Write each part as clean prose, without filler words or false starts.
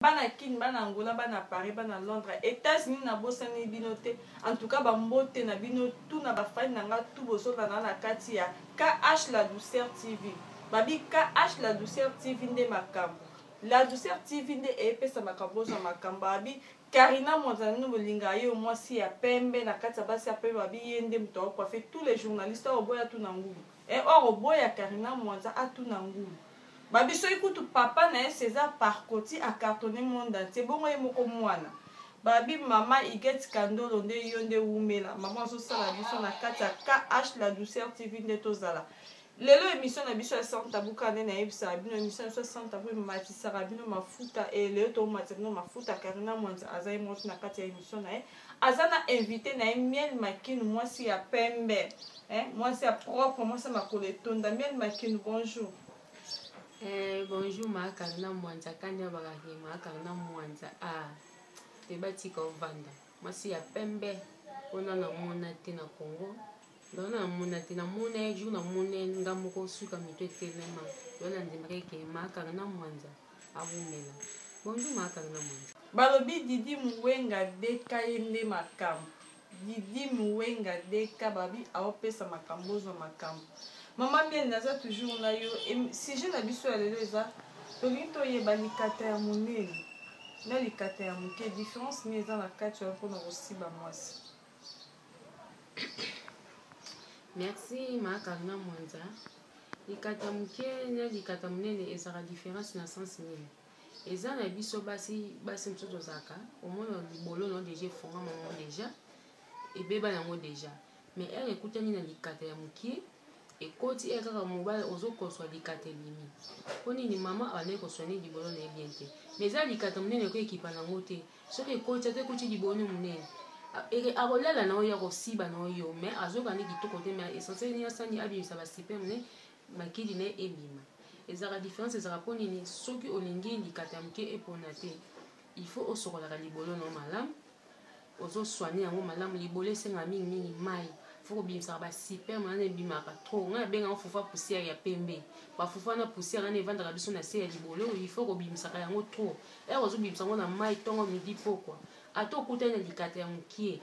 bana Kin, bana Angola, bana Paris, bana Londres, États-Unis na bosani binote. En tout cas, bambote na bino tout na bafani nanga tout boso na kati ya KH La Douceur TV. Babi KH La Douceur TV nde makambo. La Douceur TV nde epesa makambo za makambo. Babi Karina Monzano molinga yo mwasi ya pembe na kati ya basi ya pembe babi yende mto kwa fait tous les journalistes oboya tout na ngulu. Et or oboya Karina Monza a tout na ngulu. Babi so ikutu papa na César Parcoti a cartonné monde entier bongo ye moko mwana. Babi mama Iget Kandolo nde yonde umela. Maman so sala biso na kati ya KH La Douceur TV nde tozala. Lelo émission na biso ya Santa Buka na ebisa bino émission ya Santa Buka matisa bino mafuta et lelo to matino mafuta Karina Monza azai moti na kati ya émission na azana invité na Miel Makinu mwasi ya pembe mwasi ya propre mwasi makole tonda Miel Makinu bonjour. Bonjour ma Karina Monza kanya bagaki ma Karina Monza te batika ovanda mwasi ya pembe ona na mona te na Congo. Dona mona tina mona jour na mona ngamoko suka mito telema dona ndimreke ma Karina Monza abumela. Bonjour ma Karina Monza. Balobi Didi Mwenga deka yende makambo. Didi Mwenga deka babi aopesa makambo zo makambo. Maman Miel naza toujours na yo si je na biso ya lelo eza tolinto yeba likata ya monene na likata ya moke différence ni eza na kati ya mpona kosiba mwasi. Merci ma Karina Monza. Likata muke na likata munene ezaka différence na sens nini. Eza na biso basi msoto zaka au moins libolo non déjà fonga maman déjà et beba yango déjà. Mais elle écoute ni na likata ya muke et koti ekaka mobile ozokoswa likata limi. Poni ni mama ale koswani libolo na ebiente. Mais eza likata munene ko ekipa nango te. Soki koti te koti libolo munene. Et akolela na oya kosiba na oyo mais azokani kitoko te mais essentiel ni asani abimisa ba super mne makili ne ebima. Ezaka différence ezaka poni ni soki olingi likata mke epona te. Il faut osokola libolo no malamu. Ozo soigner yango malamu libolo senga mingi mai. Faut bimisa ba super mne bimaka trop. Nga benga fufa poussière ya pembe. Ba fufa na poussière na evandaka biso na se ya libolo, il faut ko bimisa yango trop. Et ozo bimisa ngo na mai tongo midi pokwa. Ato kutana likata ya mukie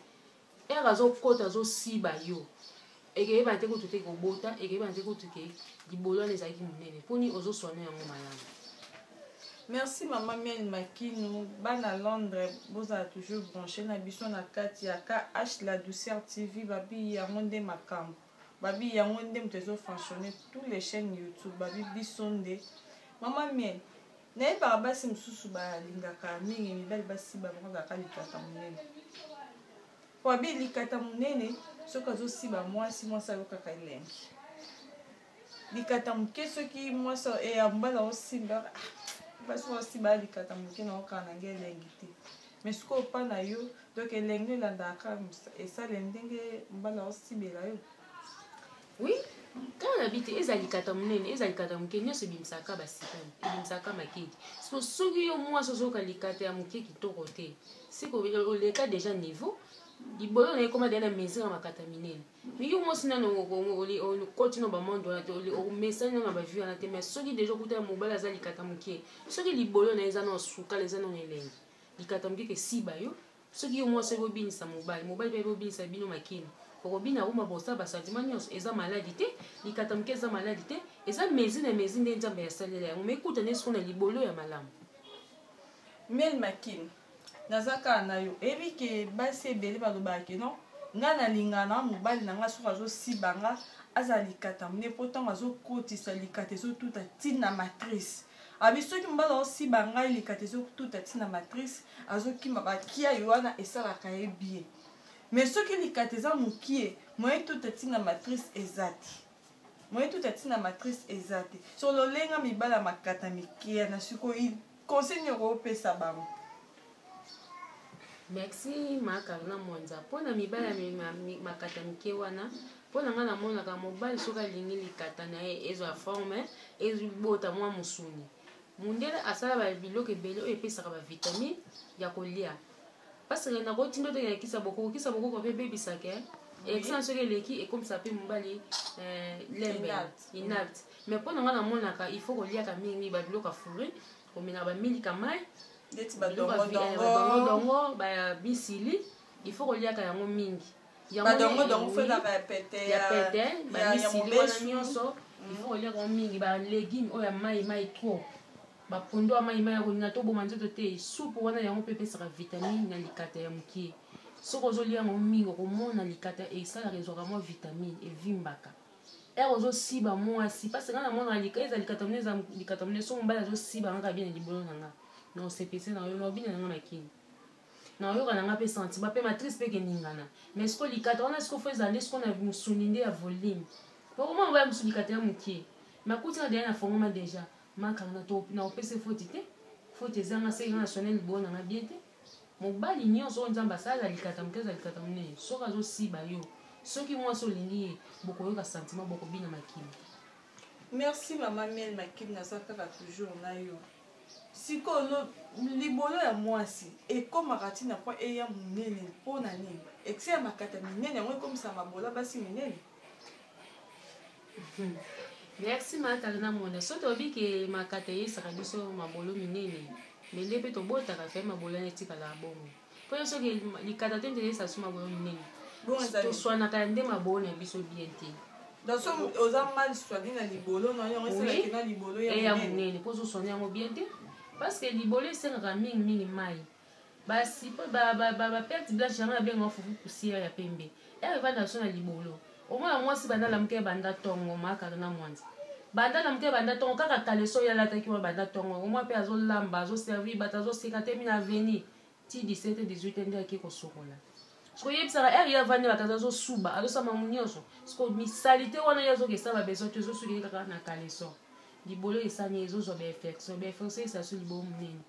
era zo kota zo siba yo eke ba te kutu te ko bota eke ba te kutu ke libolo les aki munene poni ozo sona yango malamu. Merci maman Miel Makinu bana Londres boza toujours branché na biso na kati ya KH La Douceur TV babi yango nde makambo babi yango nde mtezo fonctionner tous les chaînes YouTube babi bisonde maman Miel na eba basi msusu ba lingaka mingi mibali basi ba bonga likata munene. Kwa bi likata munene soka zo siba mwasi yo kaka elengi. Likata muke soki mwasi e ambala osimba basi osiba likata muke na okana ngelengi te. Mais siko pa na yo donc elengi landaka esale ndenge mbala osibela yo. Oui, quand on habite ezalikata munene ezalikata muke nyoso bimsaka basipani ebimsaka makedi so soki yo mwa sozoka likata ya muke kitoko te siko oleka déjà niveau libolo na ekoma dena mesure makata minene mais yo mwa sina no continue ba mondo na o message na ba vue na te mais soki déjà kuta mobile azalikata muke soki libolo na eza no suka les no elengi likata muke ke siba yo soki yo mwa sebo binisa mobile pe binisa bino makini. Robina uma bosa basadimanios eza maladie te likata muke eza maladie te eza mezine nde nzambe ya salela yango mekuta neso na libolo ya malamu. Miel Makinu nazaka na yo ebi ke basi ebele balobaki non nga na lingana mobali na nga soka zo sibanga aza likata mne pourtant azo kotisa likata zo tuta tina matrice abi soki mbala osibanga likata zo tuta tina matrice azo kima bakia yoana esalaka ye bien. Mais ce qui likata za mukie moye tout atina matrice ezati moye tout atina matrice ezati sur le lenga mibala makata mikia na siko il conseil ko pesa bango. Merci ma Karina Monza pona mibala makata mikie wana pona nga na mona ka mobile soka lingi likata na ezo forme ezo bota mwa musuni mundele asala ba biloko ebele epesa ka ba vitamine ya kolia. Parce que na rotindo te kisa boko ko bébé bisake exemple ce que leki et comme ça peut mbali lembe inapte mais pour nga na monaka il faut ko lia ka mingi ba biloko fourré ko mina ba milika mai badongo bisili il faut koliaka yango mingi badongo fezaka ya pete bamisili wana nyonso il faut koliaka yango mingi balégume oyo ya mai trop bapondo ya mai ya kolinga toboma nzoto te supu wana yango mpe epesaka vitamine na likata ya mokie soki ozolia yango mingi okomona likata esalaka ezwaka mwa vitamine evimbaka ere ozosiba mwasi parce nga namona eza likata mone so mobali azosiba ngaka bia na libolo na nga na osepese na yo na obina na nga makini na oyoka na nga mpe sentiment mpe matrice mpe keningana mais siko likata wana siko fo ezala nde siko na mosuni nde ya volume pokoma mobali mosu likata ya mokie makuti na deya na fongoma deja makanga na opesa foti te foti ezanga seki nga na sone libolo na nga bien te mobali nyonso oyo nzambe asala likata moke eza likata monene soki azosiba yo soki mwasi olingi ye bokoyoka sentiment bokobina makili. Merci mama Miel Makili naza kaka toujours na yo sikoyo libolo ya mwasi ekomaka ntina mpo eya monene mpo na nini ekse ya makata minene yango ekomisa mabola basi minene. Merci makali na mona so toyebi ke makata eyesaka biso mabolo minene mende mpe tobotaka fe mabolo etikala bongo mpo yo soki likata te nde eyesa so mabolo minene toswanaka nde mabolo na biso bien te daso oza mal soigné na libolo na yango esalaki na libolo ya monene mpo ozoswane yango bien te parce que libolo esengaka mingi mai basi mpo baperte blanche yango abengaka fufu poussière ya pembe evanda so na libolo omona mwasi bandala moke banda tongo makaka na mwanzi bandala moke banda tongo kaka kaleso oyo alataki wa banda tongo omwa mpe azolamba azoservir bato azoseka te mina aveni ti 17-18 nde ake kosokola siko yebisaka ere ye avandi bato azosuba azosama nyonso siko misalite wana ye azokesala babeso te ezosukeli kaka na kaleso libolo esani ezozwa bainfection esa so libolo monene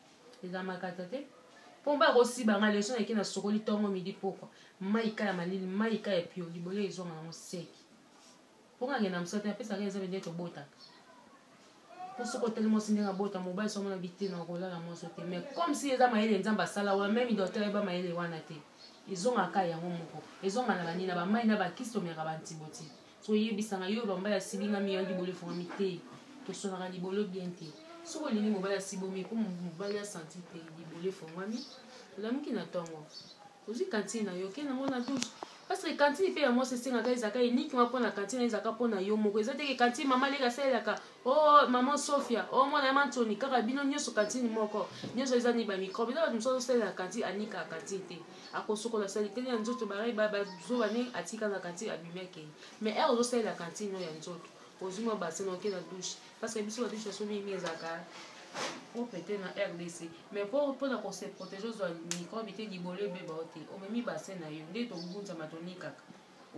eza makata te mpo mba kosibanga leso na eke na sokoli ntongo midi pokwa maika ya malili maika ya pio libolo ezonga yango seki mpo ngakenda mosala te apesaka eza nde tobotaka mpo soki oteli mwasi ndenge abota mobali so mona bite na kolala mwasi te mais comme si eza mayele nzambe asala wana meme docteur eba mayele wana te ezongaka yango moko ezonga na banini na bamai na bakisi tomeka bantiboti so oyebisanga yo bambali asibingami yo libolo efongami te tosonaka libolo bien te soki olingi mobali asibomi mpo mobali asanti te libolo efongwami olamuki na ntongo ozwi kantine na yo ke nango na douche parce que kantine mpe ya mwasi esengaka ezaka enikima mpo na kantine ezaka mpo na yo moko eza teke kantine mama leka asalelaka o mama Sofia o mwana ya mantoni kaka bino nyonso kantine moko nyonso eza ni bamicrobe eza bato mosusu azosalela kantine anikaka kantine te akosokola saliteli ya nzoto barai bazoba ne atika na kantine abimaki mais ere ozosalela kantine oyo ya nzoto ozwi mwa basen oke na douche parce que biso badouche so mingi ezalaka peut-être na RDC mais pour na se protéger ozwa microbe te libolo ebeba o te omemi basen na yo nde tobunzama tonikaka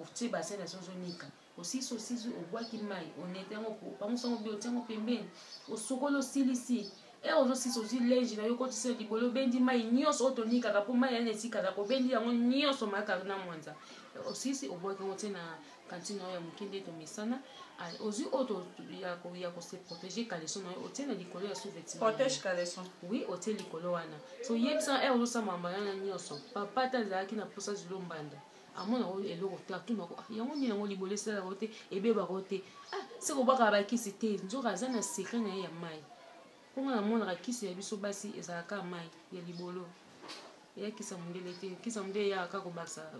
otie basen na so ozonika osisi obwaki mai onete yango pamosango bi otiango pembeni osokola osilisi ere ozosisi ozwi linge na yo kotisa libolo obendi mai nyonso oyo tonikaka mpo mai yana etikaka kobendi yango nyonso makaka na mwanza osisi obwaki yango tie na kantine oyo ya moke nde tomesana ozwi oyo ya kose protege kaleson na yo otie na likolo ya sous-vêtement oui otie likolo wana so yebisanga ere ozosama mbalana nyonso papa te azalaki na posa zilo mbanda amona oyo eloko te atunako yango nini yango libolo esalaka te ebebaka te seki obwakaka bakisi te nzoka aza na sekret na ye ya mai mponga namonaka kisi ya biso basi ezalaka mai ya libolo eya kisa mondele te kisa mondele eyaka kaka kobakisa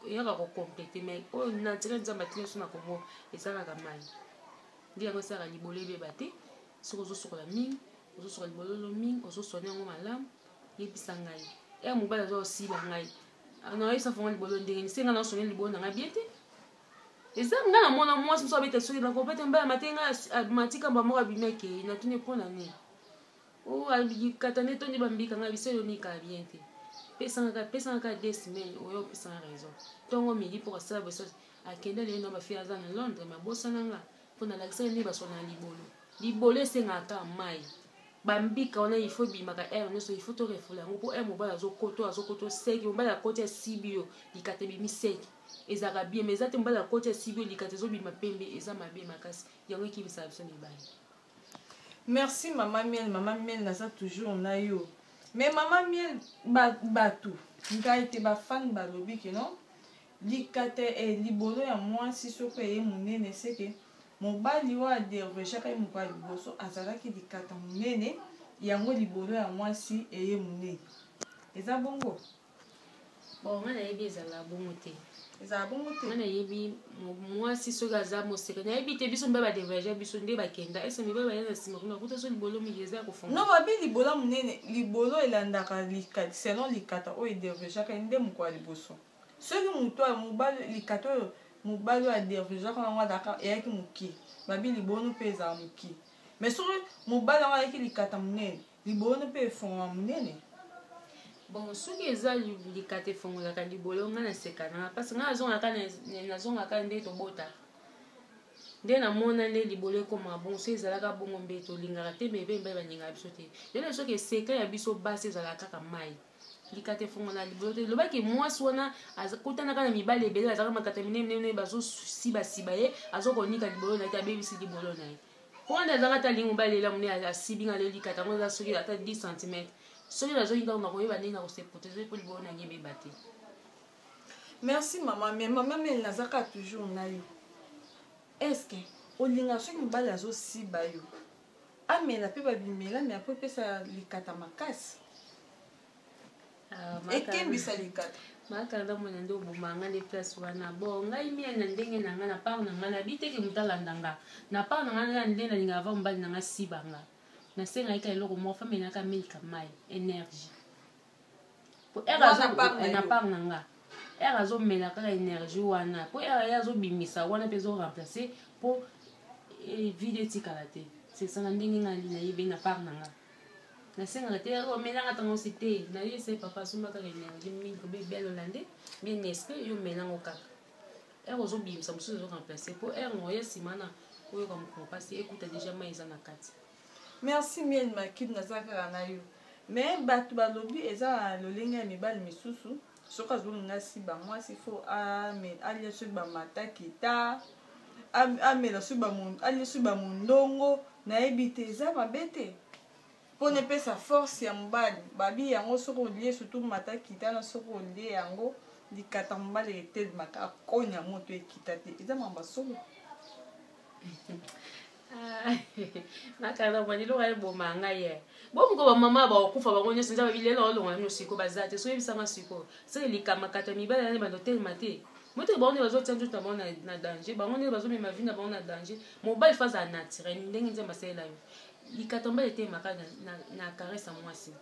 eyaka kokomplete mai oyo naturel nzambe atili so na kongo ezalaka mai nde yango esalaka libolo ebeba te soki ozosokola mingi ozosokola libolo mingi ozosone yango malamu yebisa ngai eya mobali aza osila ngai naoyebisa fongo libolo ndenge nisenga na osone libolo na ngai bien te eza nga na mwana mwasi mosu abeta soki nakopete mbala matenga matikamba moko abimaki natuni mpona nini kata nde tondi bambika ngai biso eyonika bien te pesangaka 2 semaines oyo opesanga raison ntongo midi mpo kasala boso akende lelo na bafille aza na Londres me abosana nga mpo nalakisaka nde basona na libolo esengaka mai bambika wana ifo bimaka ere nyonso ifo torefola yango mpo ere mobali azokoto seki mobali akoti asibi yo likata ebimi seki ezalaka bien mais eza te mobali akoti asibi yo likata ezobima pembe eza mabe makasi yango ekibisaka biso mibali. Merci Maman Miel naza toujours na yo mais Maman Miel bato ngai te bafani balobi ke non likata libolo ya mwasi soki eye monene seke mobali oyo aderveshaka ye moko ya liboso azalaki likata monene yango libolo ya mwasi eye monene eza bongo. Bon nga nayebi ezala bongo te, ezala bongo te. nga nayebi mwasi soki aza moseka nayebi te biso mbe badeverge biso nde bakenda ese mibali baya na nsima kuna kuta so libolo mingi eza ya kofonga. Non babi libolo monene libolo elandaka likata selon likata oyo edervegeaka nde mokolo ya liboso. Soki moto ya mobali likata oyo mobali oyo adervegeaka nango azalaka eyaki mokie babi libolo mpe ezala mokie. Mais soki mobali yango ayaki likata monene libolo mpe efongama monene. Bon soki eza likata efongolaka libolo nga naseka nanga parce nga nazongaka nde tobota nde namona nde libolo ekoma bon so ezalaka bongo mbe tolingaka te mpe mpe balingaka biso te lelo soki eseka ya biso basi ezalaka kaka mai likata efongola libolo te lobaki mwasi wana akutanaka na mibali ebele bazalaka makata minene bazosibasiba ye azokonika libolo na ye te abebisi libolo na ye po wana azalaka ta lingi mobali lela monene asibinga le likata ngo eza soki ata 10 cm soki nazoyinga nakoyeba ndenge nakoseprotege mpo libolo nange ebeba te. Merci mama mais mama mele nazaka toujours na yo est-ce que olinga soki mobali azosiba yo amela mpe babimela me apo epesa likata makasi ekembisa likata makanda mona nde obomanga nde place wana bon ngai mie na ndenge na nga na part na nga nabi teke moto alanda nga na part na nga nde nalinga ava mobali na nga sibanga nasenga ika eloko moko fami enaka milika mai énergie po na part na nga ere azomela kaka énergie wana po ere azobimisa wana mpe ezoremplace po vide etikala te sesanga ndenge nga nayebi na part na nga nasengaka te omelanga ntango osi te nayese papa asomba kaka énergie mingi kobe olande bien esprit yo omelango kaka ere ozobimisa mosusu ezoremplace po ere ngoya nsima na oyoka mokolo mpasi ekuta deja mai eza na kati. Merci miel makid naza kaka na yo mais bato balobi eza na lolenge ya mibali misusu soki azolinga siba mwasi fo alia soki bamatakita amela alia soki bamondongo nayebi te eza mabe te mpona epesa force ya mobali babi yango soki olie surtout matakita na soki olie yango likata mobali etelemaka akonya moto ekita te eza mamba solo. nakana mwana iloko ayeboma ngai ye bomoko bamama bakokufa bango nyonso nzaba bilelo olonga bino siko baza te so yebisanga siko soki likamakata mibali nani bandotelema te moto bango nde bazotia nzoto na bango na danger bango nde bazomema vi na bango na danger mobali fa azala naturel ndenge nzambe asalela yo likata mobali etelemaka na karese ya mwasi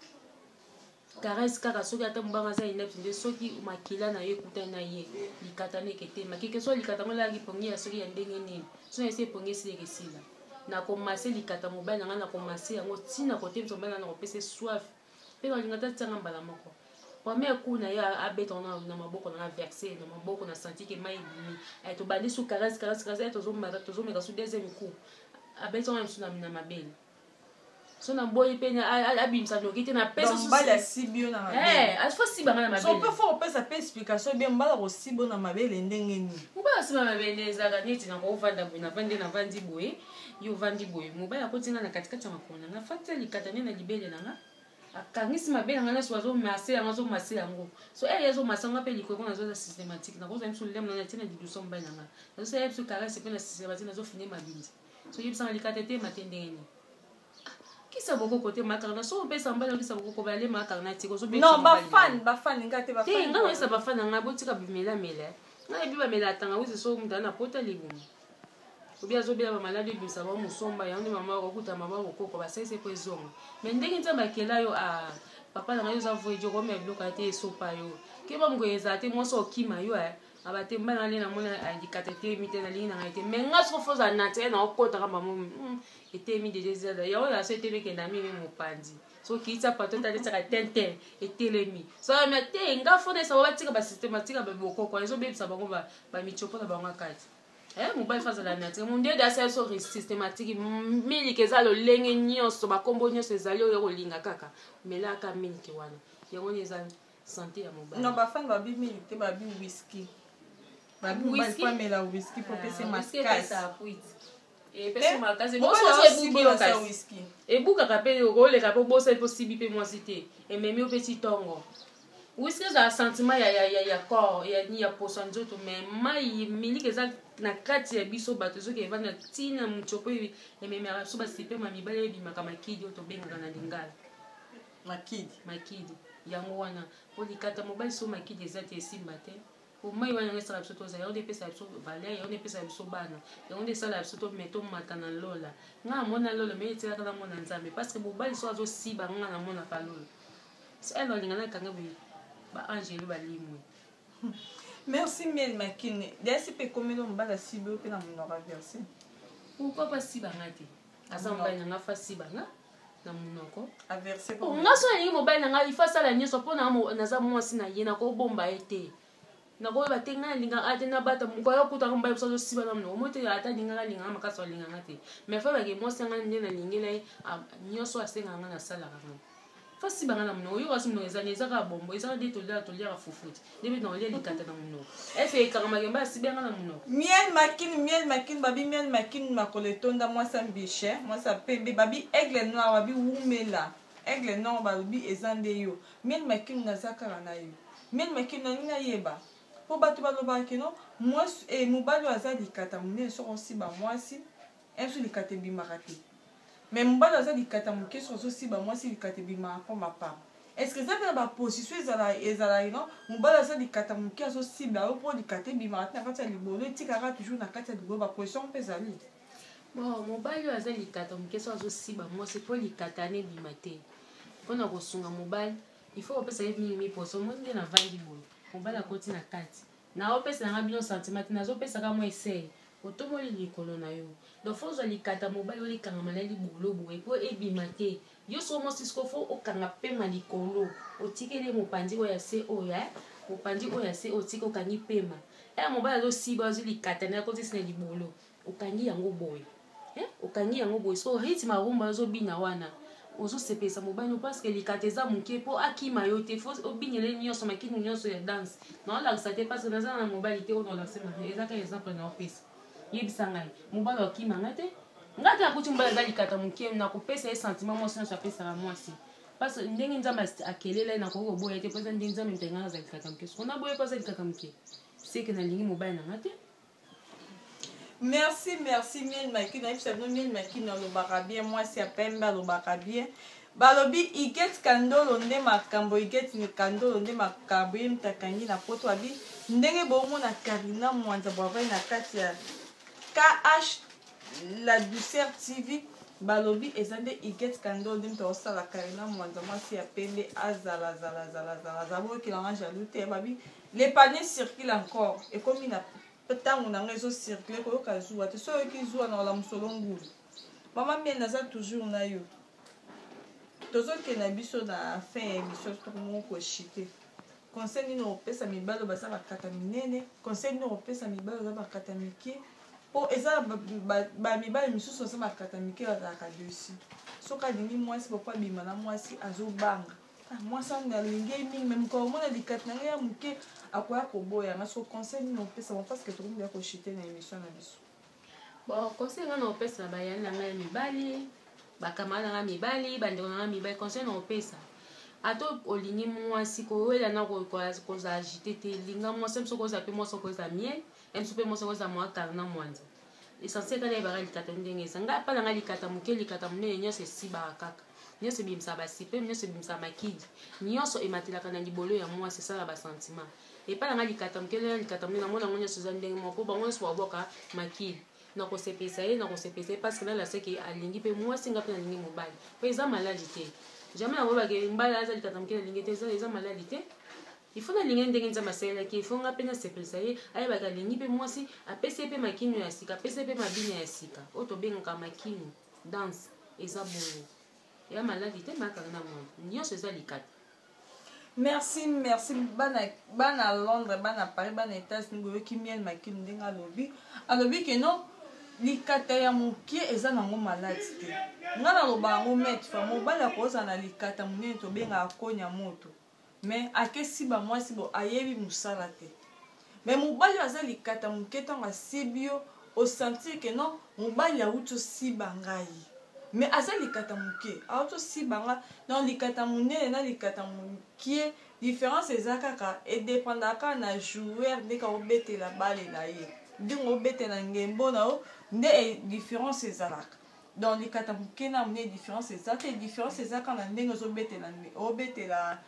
karese kaka soki ata mobanga aza inepte nde soki makila na yo ekutani na ye likata ndeke etema keke so likata ngo elaki pongi ya soki ya ndenge nini so na esi epongi esileka esila nakomase likata mobali na ngai nakomase yango ntina kotemisa mobali na nakopesa soif mpe nalinga ta tianga mbala moko premier coup na ye abeta na maboko na nga verse na maboko na senti ke mai ebimi tobandi su karase tozomeka su deuxième coup abeta wana misu na mabele so na boyi mpe abimisa noki te napesa mbali asibi yo na mabele fo sibanga na mabele so mpe fo kopesa mpe explication bien mbala kosibi yo na mabele ndenge nini mobali asiba mabele ezalaka neti nakovanda boye navandi boye yo ovandi boye mobali akotinga na katikati ya makolo na nga fati ya likata nde na libele na nga akangisi mabele na nga nyonso azomase yango azomase yango so eye azomasa nga mpe likoko nazoza systématique nakozwa biso lemo na tina liduso mobali na nga nazosala biso karese mpe na systématique nazofine mabindi so yebisanga likata etema te ndenge nini kisa bokoko te makarna so opesa mbali okisa bokoko bale makarna te non bafani nga te bafani nga noyesa bafani nga botika bimelamela nga yebi bamela atanga wisi so mutu ana pota libumu obi azobela bamaladi ebimisa bango mosomba yango nde mama okokuta mama okoko basalisi mpo ezonga me ndenge nzambe akela yo papa na nga yo oza voyeji okomela biloko ya te esopa yo ke bamoko ezala te mwasi okima yo abate mbala nga nde namona likata etemi te nalingi na ngai te me nga soko foza naturel na okotaka mamo etemi deja ezala yango na so etemi ekenda mimi mopanzi so kiitisa pato talisaka tenten etelemi so me te nga fona esa batika basystematika babokoko ezobebisa bango bamichopo na bango akati mobali fa azala naturel mondede asala so systématique miliki eza lolenge nyonso bakombo nyonso ezali oyo kolinga kaka melaka miliki wana yango nde eza santé ya mobali non bafani babi miliki te babi whisky babi mobali po amela whisky po pesa ebukaka mpe okoleka mpe bosa mpo sibi mpe mwasi te ememi opesi ntongo whisky eza sentiment ya corps ya poso ya nzoto mais mai miliki eza na kati ya biso bato soki evanda ntina motoko ememaka biso basipema mibale ebimaka makidi oyo tobengaka na lingala makidi yango wana po likata mobali so makidi eza te esimba te po mai wana yango esala biso toza yango nde epesa biso valeur yango nde epesa biso bana yango nde esala biso tomata na lola nga namona lola me etelaka namona nzambe parce que mobali so azosiba nga namonaka lola so ene olingana ekanga boye baangele balimwe. Merci Miel Makine. Desi pe komelo mbala sibo pe na monora verser. Pourquoi pas sibanga te? Asa mbala nga fa sibanga na monoko. A verser ko. Nga so ni mobile nga ifa sala nyeso pona naza mwasi na ye na ko bomba ete. Na ko ba tenga linga ate na bata mo ko kuta ko mbayo so siba na monoko. Mo te ata linga linga makasa linga ngate. Mais fa ba ke mwasi nga nde na lingela nyoso asenga nga na sala ka. Fasi banga na mnoko yo kasi mnoko ezaka bombo ezaka de tolia fufuti debe na olia likata na mnoko efe kama gemba sibanga na mnoko Miel Makine babi Miel Makine makoletonda moi sa biche moi sa pembe babi aigle noir babi wumela aigle noir babi ezande yo Miel Makine na zakara na yo Miel Makine na nina yeba po batu baloba keno moi e mobali aza likata mune so osiba mwasi enso likata bimarate. Mais mobali aza likata moke soso si ba mwasi likata bima po mapa. Est-ce que ça fait la position ezala non mobali aza likata moke aso si ba po likata bima na kati ya libolo etikaka toujours na kati ya libolo ba position pe ezali. Bon mobali aza likata moke soso si ba mwasi po likata ne bima te. Pona kosunga mobali il faut opesa mi poso mo nde na vandi bolo. Mobali akoti na kati. Na opesa na bino sentiment na zo pesa ka mo essaye. Otomoli likolo na yo donc faut likata mobali olikanga malali bolo boye po ebima te yo so mo sisko fo okanga pema likolo otikele mopandi oya se oya mopandi oya se otiko kangi pema mobali azo siba azo likata na koti sina libolo okangi yango boye okangi yango boye so rythme arumba azo bina wana ozo sepesa mobali parce que likata eza muke po akima yo te fo obinyele nyonso makini nyonso ya danse na la ça te parce que dans na mobali te on la sema eza ka exemple na opesa yebisa ngai mobali okimanga te ngati akuti mobali aza likata moke na kopesa ye sentiment mwasi nyonso apesaka mwasi parce que ndenge nzambe akelela na koki koboya te mpoza ndenge nzambe mpenga aza likata moke soko naboye mpo aza likata moke seke nalingi mobali nanga te. Merci Miel Makine ayebisa bino Miel Makine alobaka bien mwasi ya pembe alobaka bien balobi iget kandolo nde makambo iget kandolo nde makambo ye mtakangi na poto abi ndenge bomona Karina Mwanza bwavai na kati ya KH la douceur TV balobi ezande iget kandolo nde mta osala Karina Mwanza mwasi ya pembe azala boyokilanga jaloux te babi les paniers circulent encore ekomi na ntango nanga ezocircule koyoka zuwa te so oyoki zuwa na olamosolo ngulu mama Miel naza toujours na yo tozokenda biso na fin ya émission tokomoko koshite conseil nini opesa mibali oyo baza bakata minene conseil nini opesa mibali oza bakata mike po eza bamibali misusu baza bakata mike bazalaka dessus soki alingi mwasi poko abima na mwasi azobanga mwasi wana alingi mingi me mokolo omona likati na ngai ya moke akoya koboyanga so conseil nini opesa mo parce que tokomoya koshite na émission na biso. Bon conseil nga na opesa na bayani na ngai ya mibali bakamara na ngai mibali bandeko na ngai mibali conseil na opesa ato olingi mwasi kowela na koza agite te linga mwasi mso koza pe mwasi koza miel mso pe mwasi koza mwa Karina Mwanza essentiel kana ebaka likata ndenge eza ngai apana ngai likata moke likata monene nyonso esibaka kaka nyonso ebimisa basipe nyonso ebimisa makidi nyonso ematelaka na libolo ya mwasi esala basentiment epana ngai likata moke likata monene namona ngo nyonso eza ndenge moko bango nyonso baboka makidi na kosepesa ye parce que là la seki alingi pe mwasi nga pe nalingi mobali po eza maladi te jamais nakoyeba ke mbali aza likata moke nalingi te eza maladi te il faut nalingi ndenge nzambe asalelaki il faut nga mpe nasepelisa ye ayebaka alingi mpe mwasi apesi ye mpe makino ya sika apesi ye mpe mabina ya sika oyo tobengaka makino danse eza bongo ya maladi te makaka na mwana nyonso eza likata. Merci bana Londres bana Paris bana États-Unis boyoki Miel Makine ndenge alobi ke non likata ya moke eza nango maladi te nga naloba yango maître fa mobali akoza na likata monene tobengaka konya moto mais akesi bamwasi bo ayebi mosala te mais mobali aza likata moke ntango asibi yo osentir ke non mobali awuti osiba ngai mais aza likata moke aotosibanga donc likata monene na likata mokie différence eza kaka edépendaka na joueur nde ka obetela bale na ye ndenge obetela ngembo na yo nde différence ezalaka donc likata moke na mone différence eza te différence eza kaka na ndenge obetela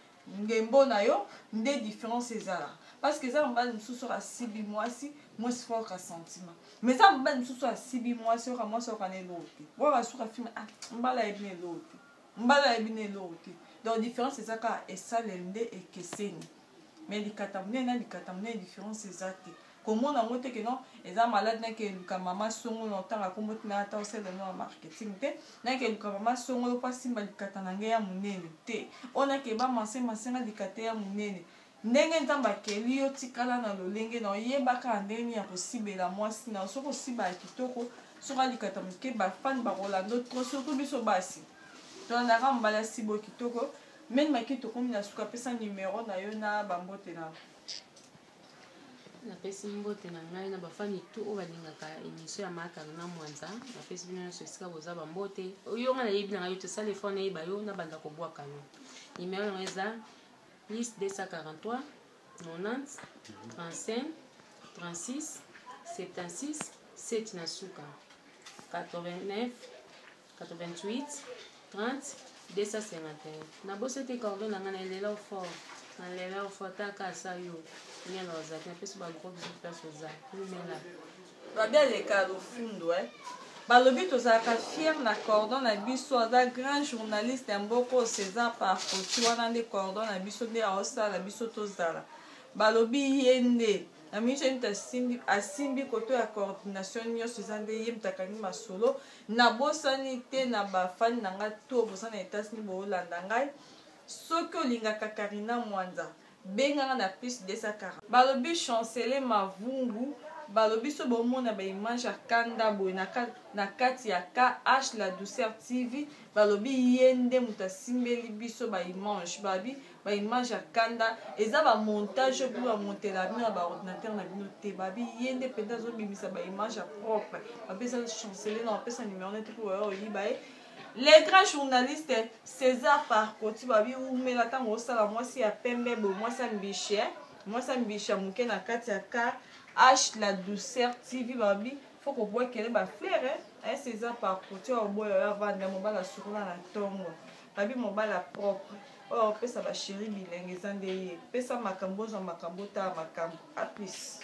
ngembo na yo nde différence ezalaka parce que eza mobali mosusu oyo asibi mwasi foka sentiment mais eza mobali mosusu asibi mwasi oyo mwasi oyo kana eloko te oyo asuka filme mbala yebi na eloko te mbala yebi na eloko te donc différence eza kaka esaleli nde ekeseni mais likata monene na likata monene différence eza te komona yango te ke non eza malade nake eluka mama songolo ntango akombo tina ata osala no ya marketing te nake eluka mama songolo mpo asimba likata na ngai ya monene te oyo nake eba masenga likata ya monene ndenge nzambe akeli yo tikala na lolenge na oyebaka ndenge ya kosibela mwasi na soki osiba ya kitoko soki alikata moke bafani bakolando tro surtout biso basi tolandaka mobali asiba kitoko mene maki tokomi na suka apesa numero na yo na bambote na napesi mbote na ngai na bafani tu oyo balingaka émission ya makaka na mwanza napesi bino nyonso esika boza bambote oyo nga nayebi na ngai yo tosala effort nayeba yo na banda kobwaka yo numero yango eza plus 243 90 35 36 76 7 na suka 89 88 30 251 na boso te cordon na ngai na elela fort na lela fort taka asa yo nyala ozaki napesi bagroupe place oza lumela babialeka lofundo balobi tozalaka fier na cordon na biso aza grand journaliste ya mboka César Parfoti wana nde cordon na biso nde aosala biso tozala balobi ye nde na minso ye mutu asimbi koto ya coordination nyonso eza nde ye mutu akangi masolo nabosani te na bafani na ngai to bosana etats-unis boolanda ngai soki olingaka Karina Mwanza benganga na plus 240 balobi chancelier Mavungu balobi so bomona baimage ya kanda boye na kati ya KH la douceur TV balobi ye nde mutu asimbeli biso baimage babi baimage ya kanda eza bamontage mpo bamontela bino na baordinateur na bino te babi ye nde mpenza azobimisa baimage ya propre bapesa chancelier na bapesa numero nete mpo oyo oyiba ye les grands journalistes César Parfoti babi umela ntango osala mwasi ya pembe boye mwasi ya mbishe moke na kati ya KH la douceur TV babi faut kobwekele baflere César Parfoti oyo boyo oyo avanda mobala sukola na ntongo babi mobala propre oyo opesa basheri bilenge eza nde ye pesa makambo ozwa makambo otala makambo a plus